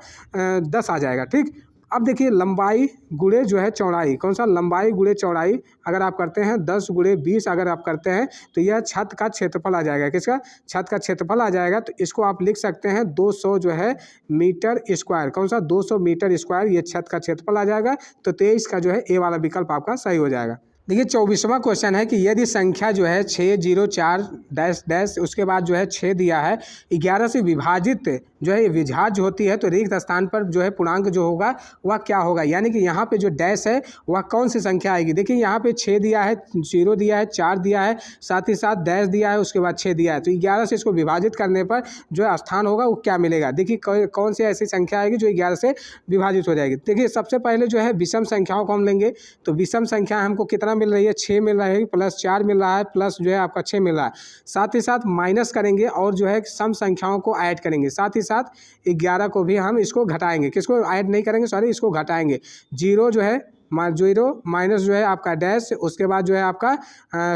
10 आ जाएगा। ठीक, अब देखिए लंबाई गुणे जो है चौड़ाई, कौन सा, लंबाई गुणे चौड़ाई अगर आप करते हैं 10 गुणे 20 अगर आप करते हैं तो यह छत का क्षेत्रफल आ जाएगा। किसका, छत का क्षेत्रफल आ जाएगा। तो इसको आप लिख सकते हैं 200 जो है मीटर स्क्वायर, कौन सा, 200 मीटर स्क्वायर ये छत का क्षेत्रफल आ जाएगा। तो 23 का जो है ए वाला विकल्प आपका सही हो जाएगा। देखिए 24वां क्वेश्चन है कि यदि संख्या जो है 604 डैश डैश उसके बाद जो है 6 दिया है, 11 से विभाजित जो है विभाज्य होती है, तो रिक्त स्थान पर जो है पूर्णांक जो होगा वह क्या होगा, यानी कि यहाँ पे जो डैश है वह कौन सी संख्या आएगी। देखिए यहाँ पे 6 दिया है, 0 दिया है, 4 दिया है, साथ ही साथ डैश दिया है, उसके बाद 6 दिया है, तो 11 से इसको विभाजित करने पर जो है स्थान होगा वो क्या मिलेगा। देखिए कौन सी ऐसी संख्या आएगी जो 11 से विभाजित हो जाएगी। देखिए सबसे पहले जो है विषम संख्याओं को हम लेंगे, तो विषम संख्या हमको कितना मिल रही है, 6 मिल रहा है, प्लस 4 मिल रहा है, प्लस जो है आपका 6 मिल रहा है, साथ ही साथ माइनस करेंगे और जो है सम संख्याओं को ऐड करेंगे, साथ ही साथ 11 को भी हम इसको घटाएंगे, किसको ऐड नहीं करेंगे, सॉरी इसको घटाएंगे। 0 जो है 0 माइनस जो है आपका डैश, उसके बाद जो है आपका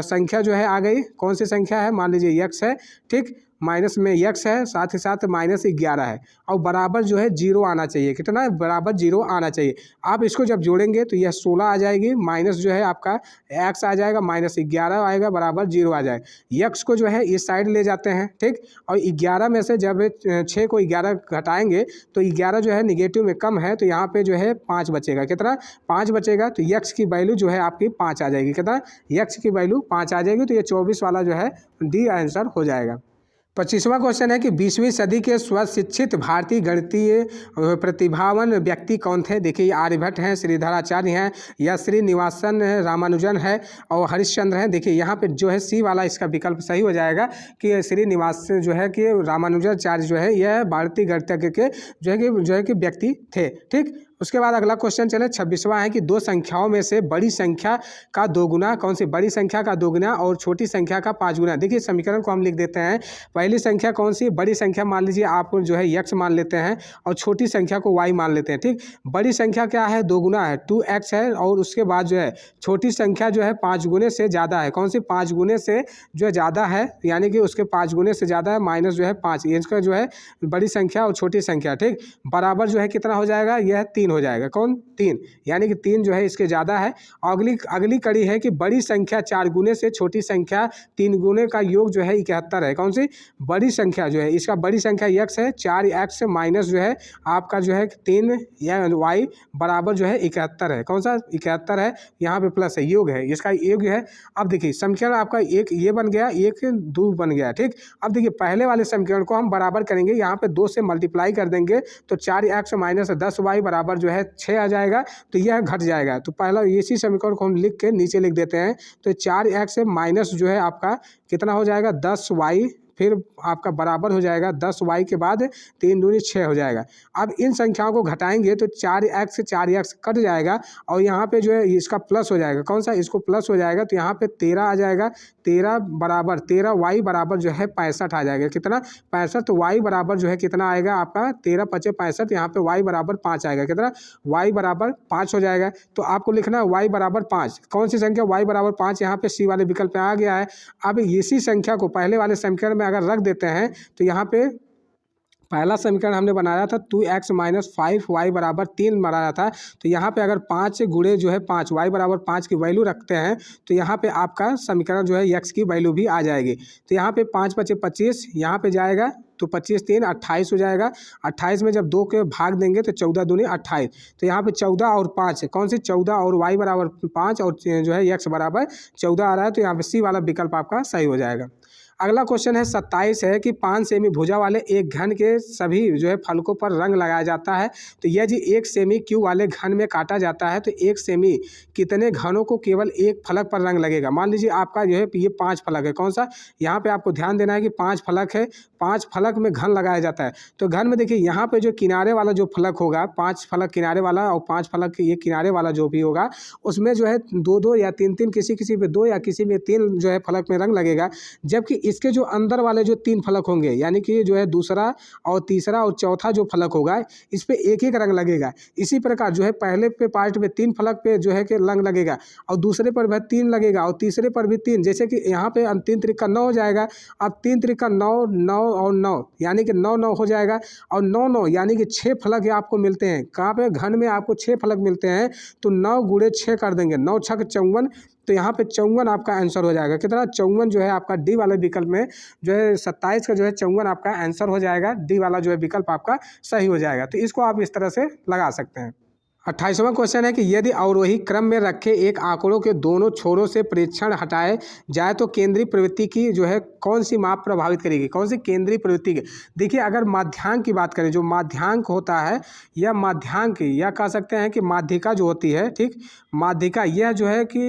संख्या जो है आ गई, कौन सी संख्या है, मान लीजिए x है। ठीक, माइनस में x है, साथ ही साथ -11 है और बराबर जो है 0 आना चाहिए। कितना है? बराबर 0 आना चाहिए। आप इसको जब जोड़ेंगे तो यह 16 आ जाएगी, माइनस जो है आपका x आ जाएगा, -11 आएगा, बराबर 0 आ जाएगा। x को जो है इस साइड ले जाते हैं, ठीक। और 11 में से जब 6 को 11 घटाएंगे तो 11 जो है निगेटिव में कम है, तो यहाँ पे जो है 5 बचेगा। कितना? 5 बचेगा। तो x की वैल्यू जो है आपकी 5 आ जाएगी। कितना? x की वैल्यू 5 आ जाएगी। तो ये 24 वाला जो है डी आंसर हो जाएगा। 25वां क्वेश्चन है कि 20वीं सदी के स्वशिक्षित भारतीय गणितीय प्रतिभावान व्यक्ति कौन थे? देखिए, आर्यभट्ट हैं, श्रीधराचार्य हैं, या श्रीनिवासन रामानुजन है और हरिश्चंद्र हैं। देखिए यहाँ पे जो है सी वाला इसका विकल्प सही हो जाएगा कि श्रीनिवास जो है कि रामानुजाचार्य जो है यह भारतीय गणितज्ञ के जो है कि व्यक्ति थे, ठीक। उसके बाद अगला क्वेश्चन चले 26वां है कि दो संख्याओं में से बड़ी संख्या का दोगुना कौन सी? बड़ी संख्या का दोगुना और छोटी संख्या का 5 गुना। देखिए समीकरण को हम लिख देते हैं। पहली संख्या कौन सी? बड़ी संख्या मान लीजिए आप जो है x मान लेते हैं और छोटी संख्या को y मान लेते हैं, ठीक। बड़ी संख्या क्या है? दोगुना है, 2x है, और उसके बाद जो है छोटी संख्या जो है 5 गुने से ज़्यादा है। कौन सी? 5 गुने से जो है ज़्यादा है, यानी कि उसके 5 गुने से ज़्यादा है, माइनस जो है 5, इसका जो है बड़ी संख्या और छोटी संख्या, ठीक। बराबर जो है कितना हो जाएगा? यह 3 हो जाएगा। कौन? 3, यानी कि 3 जो है इसके ज़्यादा है। अगली कड़ी है कि बड़ी संख्या 4 गुने से छोटी संख्या 3 गुने का योग जो है 71 है। कौन सी? बड़ी संख्या जो है, इसका बड़ी संख्या x है, 4x माइनस जो है आपका जो है 3 या y बराबर जो है 71 है। कौन सा? 71 है, यहाँ पे प्लस है, योग है, इसका योग है। अब देखिए समीकरण आपका एक ये बन गया, एक 2 बन गया, ठीक। अब देखिए पहले वाले समीकरण को हम बराबर करेंगे, यहाँ पे 2 से मल्टीप्लाई कर देंगे तो 4x माइनस 10y बराबर जो है 6 आ जाएगा, तो यह घट जाएगा। तो पहला इसी समीकरण को हम लिख के नीचे लिख देते हैं। तो 4x माइनस जो है आपका कितना हो जाएगा? 10y, फिर आपका बराबर हो जाएगा 10y के बाद 3 दूनी 6 हो जाएगा। अब इन संख्याओं को घटाएंगे तो 4x से 4x कट जाएगा और यहाँ पे जो है इसका प्लस हो जाएगा। कौन सा? इसको प्लस हो जाएगा, तो यहाँ पे 13 आ जाएगा। 13y बराबर जो है 65 आ जाएगा। कितना? 65। तो y बराबर जो है कितना आएगा आपका? 13 × 5 = 65। यहाँ पे y बराबर 5 आएगा। कितना? y बराबर 5 हो जाएगा। तो आपको लिखना है y बराबर 5। कौन सी संख्या? y बराबर 5 यहाँ पे सी वाले विकल्प में आ गया है। अब इसी संख्या को पहले वाले समीकरण में अगर रख देते हैं तो यहाँ पे पहला समीकरण हमने बनाया था 2x माइनस 5y बराबर 3 बनाया था। तो यहाँ पे अगर 5 गुणे जो है 5 y बराबर 5 की वैल्यू रखते हैं तो यहाँ पे आपका समीकरण जो है x की वैल्यू भी आ जाएगी। तो यहाँ पे 5 × 5 = 25, यहाँ पे जाएगा तो 25 × 3 = 28 हो जाएगा। 28 में जब 2 के भाग देंगे तो 14 दूनी 28। तो यहाँ पे 14 और 5, कौन सी? 14 और y बराबर 5 और जो है x बराबर 14 आ रहा है। तो यहाँ पे सी वाला विकल्प आपका सही हो जाएगा। अगला क्वेश्चन है 27 है कि 5 सेमी भुजा वाले एक घन के सभी जो है फलकों पर रंग लगाया जाता है। तो यदि 1 सेमी क्यू वाले घन में काटा जाता है तो 1 सेमी कितने घनों को केवल एक फलक पर रंग लगेगा? मान लीजिए आपका जो है ये 5 फलक है। कौन सा? यहाँ पे आपको ध्यान देना है कि 5 फलक है, 5 फलक में घन लगाया जाता है। तो घन में देखिए यहाँ पे जो किनारे वाला जो फलक होगा, 5 फलक किनारे वाला और 5 फलक ये किनारे वाला जो भी होगा, उसमें जो है 2-2 या 3-3, किसी पे 2 या किसी में 3 जो है फलक में रंग लगेगा। जबकि इसके जो अंदर वाले जो 3 फलक होंगे, यानी कि जो है दूसरा और तीसरा और चौथा जो फलक होगा, इस पे एक रंग लगेगा। इसी प्रकार जो है पहले पे पार्ट में 3 फलक पे जो है कि रंग लगेगा और दूसरे पर भी 3 लगेगा और तीसरे पर भी 3। जैसे कि यहाँ पे 3 × 3 = 9 हो जाएगा। अब 3 × 3 = 9, 9 और 9 यानी कि 9 हो जाएगा और 9 यानी कि 6 फलक आपको मिलते हैं। कहाँ पे? घन में आपको 6 फलक मिलते हैं। तो 9 × 6 कर देंगे, 9 × 6 = 54। तो यहाँ पे 54 आपका आंसर हो जाएगा। कितना? 54 जो है आपका डी वाले विकल्प में जो है 27 का जो है 54 आपका आंसर हो जाएगा। डी वाला जो है विकल्प आपका सही हो जाएगा। तो इसको आप इस तरह से लगा सकते हैं। 28वां क्वेश्चन है कि यदि अवरोही क्रम में रखे एक आंकड़ों के दोनों छोरों से प्रेक्षण हटाए जाए तो केंद्रीय प्रवृत्ति की जो है कौन सी माप प्रभावित करेगी? कौन सी केंद्रीय प्रवृत्ति की? देखिए अगर माध्यांक की बात करें, जो माध्यांक होता है या माध्यांक या कह सकते हैं कि माध्यिका जो होती है, ठीक, माध्यिका यह जो है कि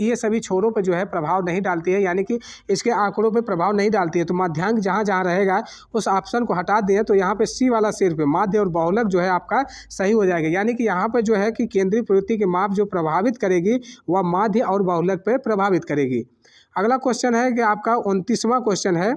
ये सभी छोरों पर जो है प्रभाव नहीं डालती है, यानी कि इसके आंकड़ों पर प्रभाव नहीं डालती है। तो माध्यांक जहाँ जहाँ रहेगा उस ऑप्शन को हटा दें तो यहाँ पे सी वाला सिर्फ माध्य और बहुलक जो है आपका सही हो जाएगा। यानी कि यहाँ पे जो है कि केंद्रीय प्रवृत्ति की माप जो प्रभावित करेगी वह माध्य और बहुलक पे प्रभावित करेगी। अगला क्वेश्चन है कि आपका 29वां क्वेश्चन है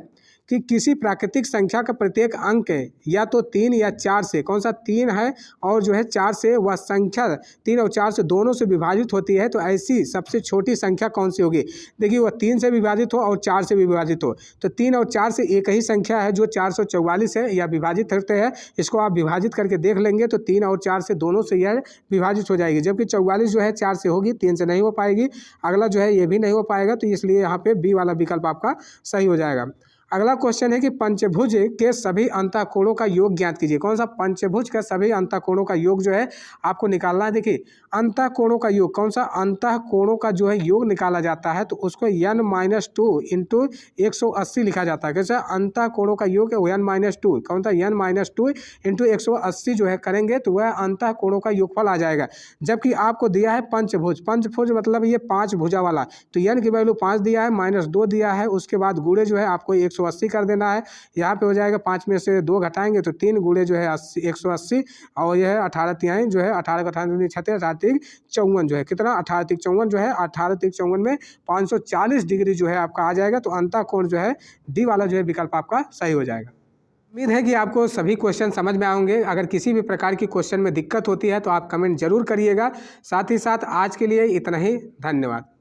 कि किसी प्राकृतिक संख्या का प्रत्येक अंक या तो 3 या 4 से, कौन सा 3 है और जो है 4 से, वह संख्या 3 और 4 से दोनों से विभाजित होती है, तो ऐसी सबसे छोटी संख्या कौन सी होगी। देखिए वह 3 से विभाजित हो और 4 से भी विभाजित हो, तो 3 और 4 से एक ही संख्या है जो 444 है, या विभाजित करते हैं, इसको आप विभाजित करके देख लेंगे तो 3 और 4 से दोनों से यह विभाजित हो जाएगी, जबकि 44 जो है 4 से होगी, 3 से नहीं हो पाएगी। अगला जो है ये भी नहीं हो पाएगा, तो इसलिए यहाँ पे बी वाला विकल्प आपका सही हो जाएगा। अगला क्वेश्चन है कि पंचभुज के सभी अंतःकोणों का योग ज्ञात कीजिए। कौन सा पंचभुज का सभी अंतःकोणों का योग जो है आपको निकालना है। देखिए अंतःकोणों का योग, कौन सा अंतःकोणों का जो है योग निकाला जाता है, तो उसको n-2 इंटू 180 लिखा जाता है। कैसे अंतःकोणों का योग है n-2, कौन सा n-2 इंटू 180 जो है करेंगे तो वह अंतःकोणों का योगफल आ जाएगा। जबकि आपको दिया है पंचभुज, पंचभुज मतलब ये 5 भुजा वाला, तो n की वैल्यू 5 दिया है, -2 दिया है, उसके बाद गुणे जो है आपको 180 कर देना है। यहाँ पे हो जाएगा 5 में से 2 घटाएंगे तो 3 गुणे जो है 180, और यह है 18 तिहाई जो है 18 का 18 36, 54 जो है कितना 18 54 जो है 18 54 में 540 डिग्री जो है आपका आ जाएगा। तो अंतःकोण जो है डी वाला जो है विकल्प आपका सही हो जाएगा। उम्मीद है कि आपको सभी क्वेश्चन समझ में आएंगे। अगर किसी भी प्रकार की क्वेश्चन में दिक्कत होती है तो आप कमेंट जरूर करिएगा। साथ ही साथ आज के लिए इतना ही, धन्यवाद।